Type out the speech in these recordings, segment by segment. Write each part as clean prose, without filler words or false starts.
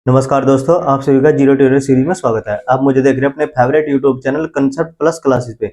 नमस्कार दोस्तों, आप सभी का जीरो ट्यूटोरियल सीरीज में स्वागत है। आप मुझे देख रहे हैं अपने favourite YouTube channel concept plus classes पे।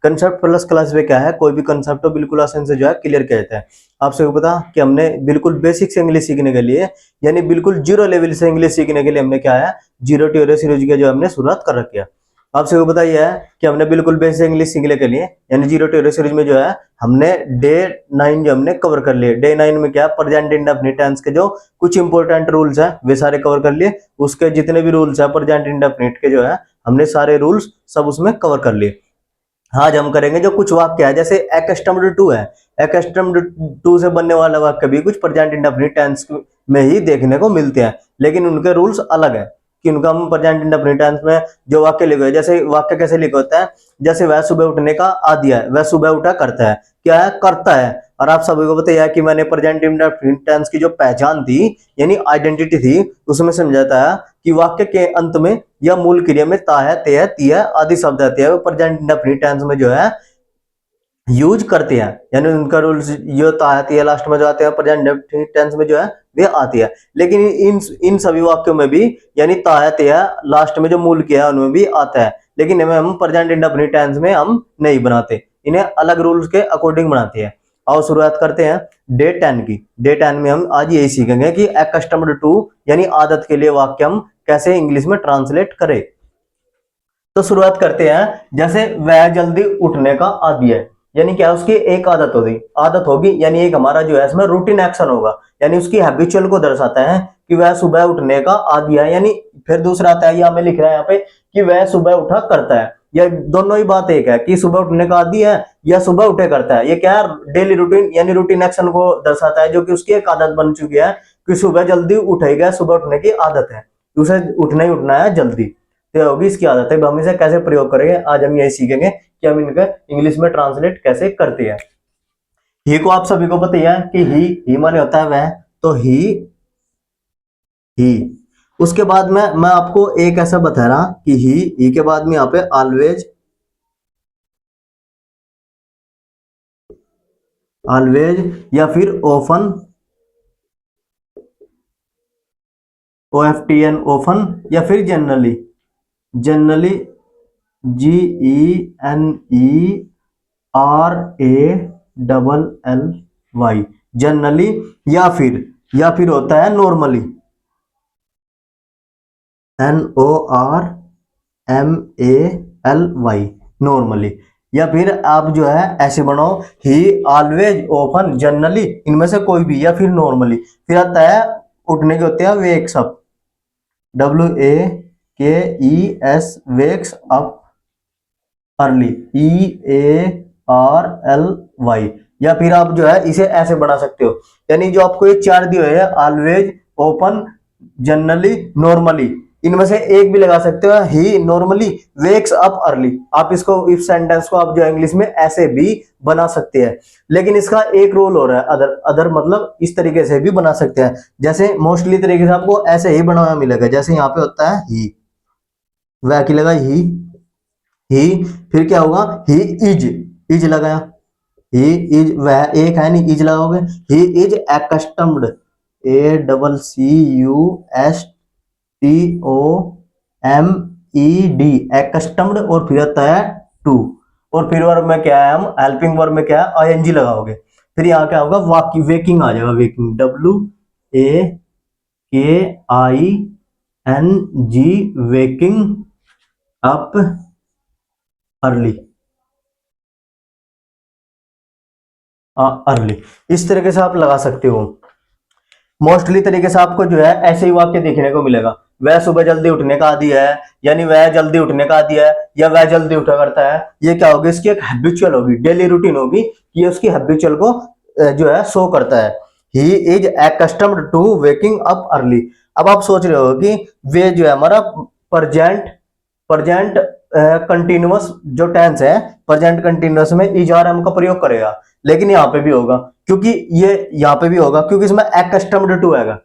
कंसेप्ट प्लस क्लासेस पे क्या है, कोई भी कंसेप्ट को बिल्कुल आसान से जो है क्लियर किया जाता है। आप सभी को पता कि हमने बिल्कुल बेसिक से इंग्लिश सीखने के लिए यानी बिल्कुल जीरो लेवल से इंग्लिश सीखने के लिए हमने क्या है, जीरो ट्यूटोरियल सीरीज की जो हमने शुरुआत कर रखी है। आप सभी को पता ही है कि हमने बिल्कुल बेसिक इंग्लिश सीखने के लिए यानी जीरो ट्यूटोरियल सीरीज में जो है हमने डे 9 जो हमने कवर कर लिए। डे 9 में क्या प्रेजेंट इंडेफिनिट टेंस के जो कुछ इंपॉर्टेंट रूल्स हैं वे सारे कवर कर लिए। उसके जितने भी रूल्स हैं प्रेजेंट इंडेफिनिट के जो है हमने सारे रूल्स सब उसमें कवर कर लिए। आज हम करेंगे जो कुछ वाक्य है, जैसे अकस्टम्ड टू है, अकस्टम्ड टू से बनने वाला वाक्य भी कुछ प्रेजेंट इंडेफिनिट टेंस में ही देखने को मिलते हैं, लेकिन उनके रूल्स अलग है कि उनका हम प्रेजेंट इंडेफिनिट टेंस में जो वाक्य लिखे हैं, जैसे वाक्य कैसे लिखा होता है, जैसे वह सुबह उठने का आदि है, वह सुबह उठा करता है, क्या है, करता है। और आप सभी को बताया कि मैंने प्रेजेंट इंडेफिनिट टेंस की जो पहचान थी यानी आइडेंटिटी थी, उसमें समझाता है कि वाक्य के अंत में या मूल क्रिया में ता है, ते है, ती है आदि शब्द आते हैं, वो प्रेजेंट इंडेफिनिट टेंस में जो है यूज करते हैं। यानी उनका रूल्स ये तो आती है लास्ट में जो आते हैं प्रेजेंट इंडेफिनिट टेंस में जो है वे आती है। लेकिन इन सभी वाक्यों में भी यानी ता है, ते है लास्ट में जो मूल किया है उनमें भी आता है, लेकिन इन्हें हम प्रेजेंट इंडेफिनिट टेंस में हम नहीं बनाते, इन्हें अलग रूल्स के अकॉर्डिंग बनाते हैं। आओ शुरुआत करते हैं डे 10 की। डे 10 में हम आज यही सीखेंगे कि अकस्टम्ड टू यानी आदत के लिए वाक्य हम कैसे इंग्लिश में ट्रांसलेट करें। तो शुरुआत करते हैं, जैसे वह जल्दी उठने का आदी है, यानी क्या, उसकी एक आदत होगी यानी एक हमारा जो है इसमें रूटीन एक्शन होगा, यानी उसकी हैबिचुअल को दर्शाता है कि वह सुबह उठने का आदी है। यानी फिर दूसरा आता है, यहाँ में लिख रहा है यहाँ पे कि वह सुबह उठा करता है। यह दोनों ही बात एक है कि सुबह उठने का आदी है या सुबह उठे करता है। ये क्या है, डेली रूटीन यानी रूटीन एक्शन को दर्शाता है, जो कि उसकी एक आदत बन चुकी है कि सुबह जल्दी उठेगा, सुबह उठने की आदत है, उसे उठना ही उठना है जल्दी, तो होगी इसकी आदत है। हम इसे कैसे प्रयोग करेंगे आज हम यही सीखेंगे कि हम इनका इंग्लिश में ट्रांसलेट कैसे करते हैं। ही को आप सभी को पता ही है कि ही माने होता है वह, तो ही उसके बाद में मैं आपको एक ऐसा बता रहा कि ही के बाद में यहाँ पे ऑलवेज या फिर ऑफन, OFTN ऑफन, या फिर जनरली GENERALLY जनरली, या फिर होता है नॉर्मली NORMALY नॉर्मली, या फिर आप जो है ऐसे बनाओ ही ऑलवेज ऑफन जनरली, इनमें से कोई भी, या फिर नॉर्मली। फिर आता है उठने के होते हैं wakes up, WAKES wakes up early, EARLY। या फिर आप जो है इसे ऐसे बना सकते हो, यानी जो आपको ये चार दिए हुए हैं ऑलवेज, ओपन, जनरली, नॉर्मली, इनमें से एक भी लगा सकते हो, ही नॉर्मली वेक्स अप अर्ली। आप इसको इफ सेंटेंस को आप जो इंग्लिश में ऐसे भी बना सकते हैं, लेकिन इसका एक रूल हो रहा है, अदर मतलब इस तरीके से भी बना सकते हैं। जैसे मोस्टली तरीके से आपको ऐसे ही बना हुआ मिलेगा, जैसे यहाँ पे होता है ही, वह की लगा ही, फिर क्या होगा, ही इज लगाया, ही इज, वह एक है नहीं, इज लगाओगे, ही इज अकस्टम्ड, ACCUSTOMED अकस्टम्ड, और फिर आता है टू, और फिर वर्ब में क्या है, हम हेल्पिंग वर्ब में क्या है, ING लगाओगे। फिर यहाँ क्या होगा, वेकिंग आ जाएगा, waking WAKING waking up early, इस तरीके से आप लगा सकते हो। मोस्टली तरीके से आपको जो है ऐसे ही वाक्य देखने को मिलेगा, वह सुबह जल्दी उठने का आदी है, यानी वह जल्दी उठने का आदी है, या वह जल्दी उठा करता है। ये क्या होगी, इसकी एक हैबिचुअल होगी, डेली रूटीन होगी, ये उसकी हैबिचुअल को जो है शो करता है। He is accustomed to waking up early. अब आप सोच रहे हो कि वे जो है हमारा प्रेजेंट कंटिन्यूअस जो टेंस है, प्रेजेंट कंटिन्यूअस में इज आर एम का प्रयोग करेगा, लेकिन यहाँ पे भी होगा, क्योंकि ये यहाँ पे भी होगा क्योंकि इसमें अकस्टम्ड टू आएगा।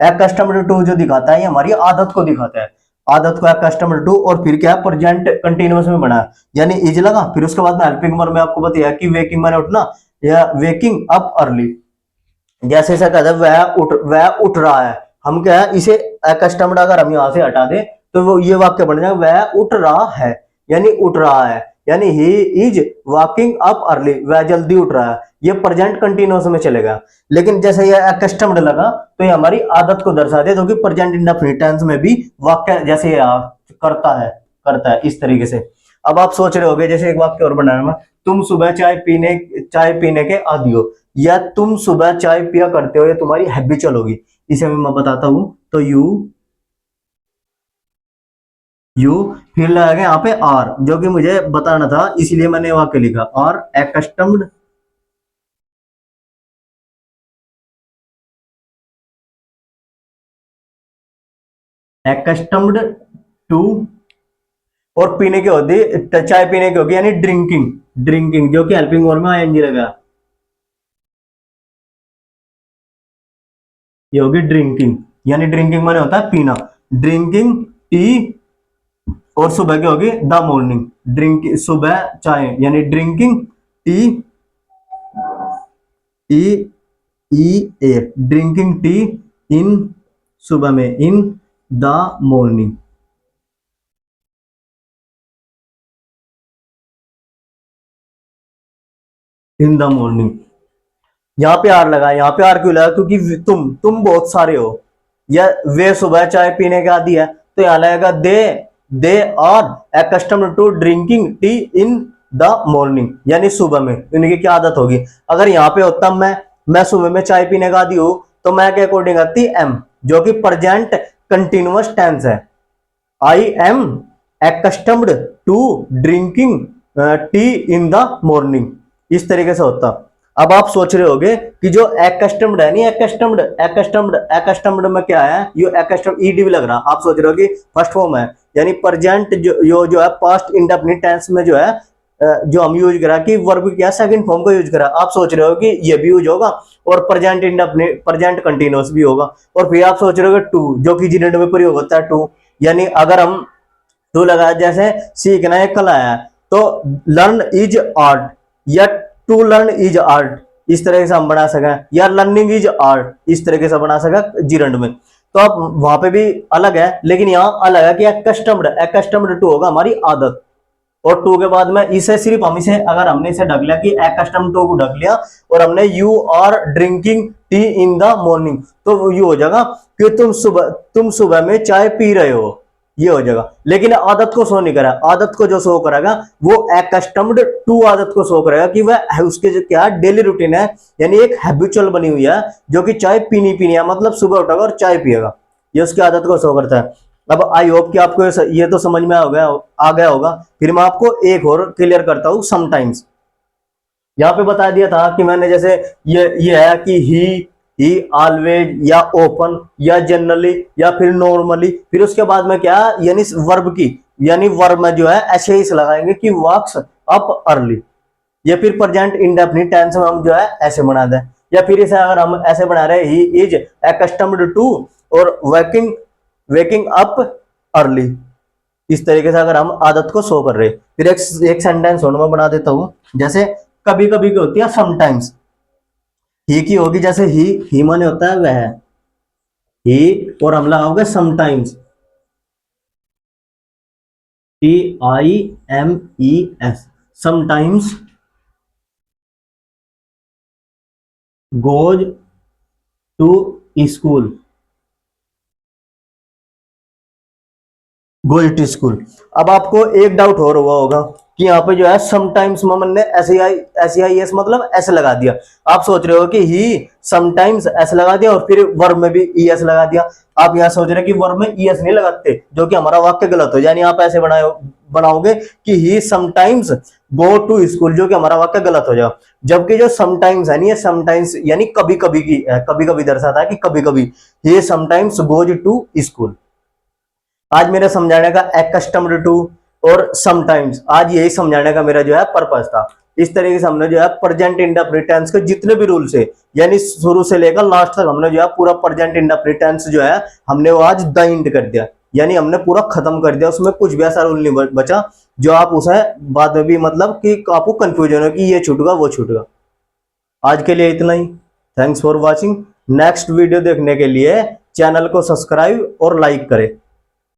अकस्टम्ड टू जो दिखाता है ये हमारी आदत को दिखाता है, आदत को अकस्टम्ड टू, और फिर क्या प्रेजेंट कंटिन्यूअस में बना है, यानी इज लगा, फिर उसके बाद में हेल्पिंग वर्ब में आपको बताया कि वेकिंग माने उठना, या वेकिंग अप अर्ली। जैसे ऐसा कहता है वह उठ रहा है, हम क्या है इसे अकस्टम्ड अगर हम यहाँ से हटा दें तो वो ये वाक्य बन जाएगा वह उठ रहा है, यानी उठ रहा है, यानी he is walking up early, वह जल्दी उठ रहा है। ये प्रेजेंट कंटिन्यूअस में चलेगा। लेकिन जैसे ये अकस्टम्ड लगा तो ये हमारी आदत को दर्शा दे, क्योंकि प्रेजेंट इंडेफिनिट टेंस में भी वाक्य जैसे ये करता है इस तरीके से। अब आप सोच रहे होगे जैसे एक वाक्य और बनाना, तुम सुबह चाय पीने के आदी हो, या तुम सुबह चाय पिया करते हो, ये तुम्हारी हैबिचुअल होगी। इसे मैं बताता हूं तो यू फिर लगेगा यहाँ पे आर, जो कि मुझे बताना था इसलिए मैंने वाक्य लिखा आर एक्स्टम्ड टू, और पीने की होती चाय पीने की होगी यानी ड्रिंकिंग, ड्रिंकिंग जो कि हेल्पिंग वर्ब में आईएनजी लगा, ये होगी ड्रिंकिंग, यानी ड्रिंकिंग माने होता है पीना, ड्रिंकिंग टी, और सुबह की होगी द मॉर्निंग, ड्रिंक सुबह चाय यानी ड्रिंकिंग टी, टी ई ए, ड्रिंकिंग टी इन, सुबह में इन the morning. In the morning, यहाँ पे आर लगा, यहाँ पे आर क्यों लगा, क्योंकि तुम बहुत सारे हो, या वे सुबह चाय पीने के आदी है, तो यहाँ लगेगा they are accustomed to drinking tea in the morning, यानी सुबह में इनकी क्या आदत होगी। अगर यहाँ पे होता मैं सुबह में चाय पीने का आदी हूं, तो मैं के अकॉर्डिंग आती एम, जो कि प्रेजेंट कंटिन्यूअस टेंस है। I am accustomed to drinking tea in the morning, इस तरीके से होता। अब आप सोच रहे होगे कि जो एक्स्टम्ड है, नहीं एक्स्टम्ड में क्या है, ये एक्स्टम्ड ईडी भी लग रहा, आप सोच रहे हो कि फर्स्ट फॉर्म है, यानी प्रेजेंट जो है पास्ट इंडेफिनिट टेंस में जो है जो हम यूज करा कि वर्ब क्या सेकंड फॉर्म को यूज करा, आप सोच रहे हो कि ये भी यूज होगा, और प्रेजेंट इंडेफिनिट प्रेजेंट कंटिन्यूअस भी होगा। और फिर आप सोच रहे हो टू, जो कि जीरेंड में प्रयोग होता है टू, यानी अगर हम टू लगा जैसे सीखना एक कला है, तो लर्न इज आर्ट, या टू लर्न इज आर्ट, इस तरह से हम बना सके, या लर्निंग इज आर्ट, इस तरीके से बना सके जीरंड में। तो अब वहां पे भी अलग है, लेकिन यहाँ अलग है कि एक्स्टम्ड टू होगा हमारी आदत, और टू के बाद में इसे सिर्फ हम इसे अगर हमने इसे ढक लिया कि एक्स्टम्ड टू को ढक लिया, और हमने you are drinking tea in the morning, तो ये हो जाएगा कि तुम सुबह में चाय पी रहे हो, ये हो जाएगा। लेकिन आदत को शो नहीं करा, आदत को जो शो करेगा वो एक्स्टम्ड टू आदत को शो करेगा कि वह उसके जो क्या डेली रूटीन है, यानी एक हैबिचुअल बनी हुई है, जो कि चाय पीनी है, मतलब सुबह उठेगा और चाय पिएगा, ये उसकी आदत को शो करता है। अब आई होप कि आपको ये तो समझ में आ गया होगा। फिर मैं आपको एक और क्लियर करता हूं समटाइम्स। यहाँ पे बता दिया था कि मैंने जैसे ये है कि ही ऑलवेज, या ओपन, या जनरली, या फिर नॉर्मली, फिर उसके बाद में क्या यानी वर्ब की, यानी वर्ब में जो है ऐसे ही लगाएंगे कि वॉक्स अप अर्ली, या फिर प्रेजेंट इंडेफिनिट टेंस में हम जो है ऐसे बना दें, या फिर इसे अगर हम ऐसे बना रहे ही इज एक्स्टम्ड टू और वेकिंग अप अर्ली, इस तरीके से अगर हम आदत को शो कर रहे। फिर एक सेंटेंस और मैं बना देता हूं, जैसे कभी कभी की होती है समटाइम्स, ही की होगी जैसे ही माने होता है वह, ही और हम लगाओगे sometimes, TIMES, sometimes goes to school, goes to school. अब आपको एक डाउट और हुआ होगा कि यहाँ पे जो है समटाइम्स मोमन ने SEIS मतलब ऐसे लगा दिया, आप सोच रहे हो कि ही समटाइम्स ऐसे लगा दिया और फिर वर्ब में भी ES लगा दिया। आप यहाँ सोच रहे हैं कि वर्ब में ES नहीं लगाते, जो कि हमारा वाक्य गलत हो, यानी आप ऐसे बनाओगे कि he sometimes go to school, जो कि हमारा वाक्य गलत हो जाएगा। जबकि जो समटाइम्स है नहीं, ये समटाइम्स यानी कभी कभी की, कभी कभी दर्शाता है कि कभी कभी, ये समटाइम्स गोज टू स्कूल। आज मेरा समझाने का एक्स्टम्ड टू और समटाइम्स, आज यही समझाने का मेरा जो है पर्पस था। इस तरीके से हमने जो है प्रेजेंट इंडेफिनिट टेंस के जितने भी रूल्स है, यानी शुरू से लेकर लास्ट तक हमने जो है पूरा प्रेजेंट इंडेफिनिट टेंस जो है हमने वो आज द एंड कर दिया, यानी हमने पूरा खत्म कर दिया, उसमें कुछ भी ऐसा रूल नहीं बचा जो आप उसे बाद में भी मतलब कि आपको कंफ्यूजन हो कि ये छूटेगा वो छूटेगा। आज के लिए इतना ही, thanks for watching. Next video देखने के लिए चैनल को सब्सक्राइब और लाइक करें।